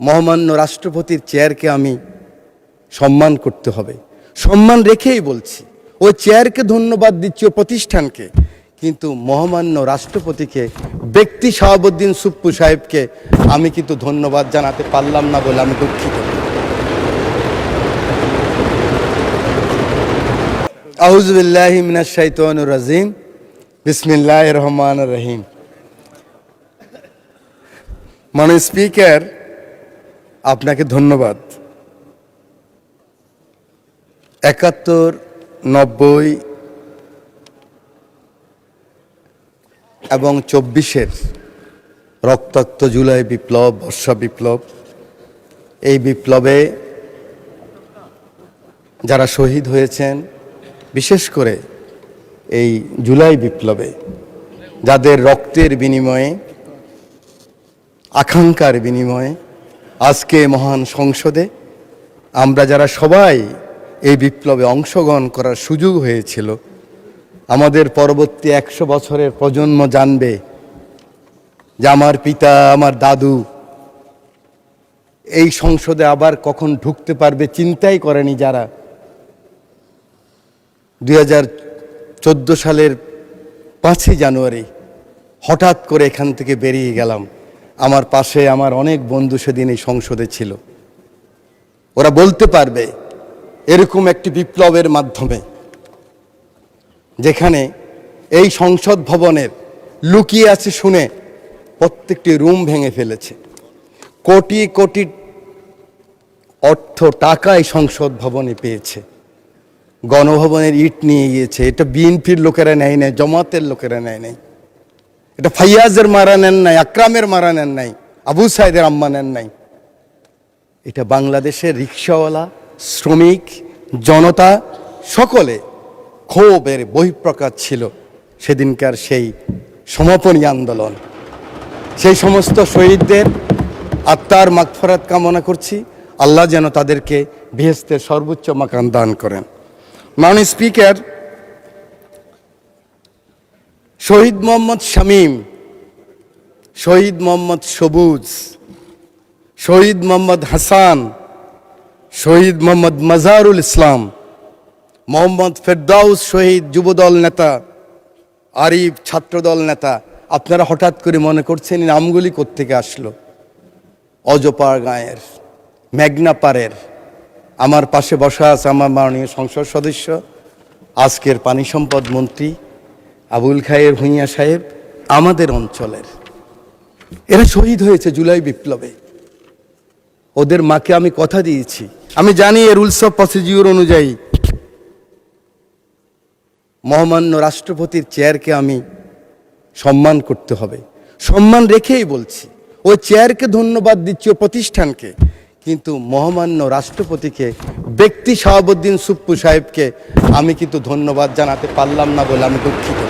মহামান্য রাষ্ট্রপতির চেয়ারকে আমি সম্মান করতে হবে, সম্মান রেখেই বলছি। ওই চেয়ারকে ধন্যবাদ দিচ্ছি, ওই প্রতিষ্ঠানকে, কিন্তু মহামান্য রাষ্ট্রপতিকে, ব্যক্তি শাহাবুদ্দিন সুপ্পু সাহেবকে আমি কিন্তু ধন্যবাদ জানাতে পারলাম না বলে আমি দুঃখিত। আউযু বিল্লাহি মিনাশ শাইতানির রাজিম, বিসমিল্লাহির রহমানির রহিম। মাননীয় স্পিকার, আপনাকে ধন্যবাদ। ৭১, ৯০ এবং ২৪-এর রক্তাক্ত জুলাই বিপ্লব, বর্ষা বিপ্লব, এই বিপ্লবে যারা শহীদ হয়েছেন, বিশেষ করে এই জুলাই বিপ্লবে যাদের রক্তের বিনিময়ে, আকাঙ্ক্ষার বিনিময়ে আজকে মহান সংসদে আমরা যারা সবাই এই বিপ্লবে অংশগ্রহণ করার সুযোগ হয়েছিল, আমাদের পরবর্তী ১০০ বছরের প্রজন্ম জানবে যে আমার পিতা, আমার দাদু এই সংসদে আবার কখন ঢুকতে পারবে চিন্তাই করেনি যারা। ২০১৪ সালের ৫ই জানুয়ারি হঠাৎ করে এখান থেকে বেরিয়ে গেলাম। আমার পাশে আমার অনেক বন্ধু সেদিন এই সংসদে ছিল। ওরা বলতে পারবে এরকম একটি বিপ্লবের মাধ্যমে, যেখানে এই সংসদ ভবনের লুকিয়ে আছে শুনে প্রত্যেকটি রুম ভেঙে ফেলেছে, কোটি কোটি অর্থ টাকা এই সংসদ ভবনে পেয়েছে, গণভবনের ইট নিয়ে গিয়েছে। এটা বিএনপির লোকেরা নেয় নাই, জামাতের লোকেরা নেয় নাই, এটা ফাইয়াজের মারা নেন নাই, আকরামের মারা নেন নাই, আবু সাইদের আম্মা নেন নাই। এটা বাংলাদেশের রিকশাওয়ালা, শ্রমিক, জনতা সকলে ক্ষোভের বহিঃপ্রকাশ ছিল সেদিনকার সেই সমাপনী আন্দোলন। সেই সমস্ত শহীদদের আত্মার মাগফিরাত কামনা করছি। আল্লাহ যেন তাদেরকে বেহেশতের সর্বোচ্চ মাকাম দান করেন। মাননীয় স্পিকার, শহীদ মোহাম্মদ শামীম, শহীদ মোহাম্মদ সবুজ, শহীদ মোহাম্মদ হাসান, শহীদ মোহাম্মদ মাজারুল ইসলাম, মোহাম্মদ ফেরদাউস শহীদ যুবদল নেতা, আরিফ ছাত্রদল নেতা, আপনারা হঠাৎ করে মনে করছেন এই নামগুলি কোত্থেকে আসলো? অজপাড় গাঁয়ের, মেঘনাপাড়ের। আমার পাশে বসা আছে আমার মাননীয় সংসদ সদস্য, আজকের পানি সম্পদ মন্ত্রী আবুল খায়ের ভূঁইয়া সাহেব, আমাদের অঞ্চলের। এরা শহীদ হয়েছে জুলাই বিপ্লবে। ওদের মাকে আমি কথা দিয়েছি, আমি জানি এর রুলস অফ প্রসিডিউর অনুযায়ী মহামান্য রাষ্ট্রপতির চেয়ারকে আমি সম্মান করতে হবে, সম্মান রেখেই বলছি। ওই চেয়ারকে ধন্যবাদ দিচ্ছি, ওই প্রতিষ্ঠানকে, কিন্তু মহামান্য রাষ্ট্রপতিকে, ব্যক্তি শাহাবুদ্দিন সুপ্পু সাহেবকে আমি কিন্তু ধন্যবাদ জানাতে পারলাম না বলে আমি দুঃখিত।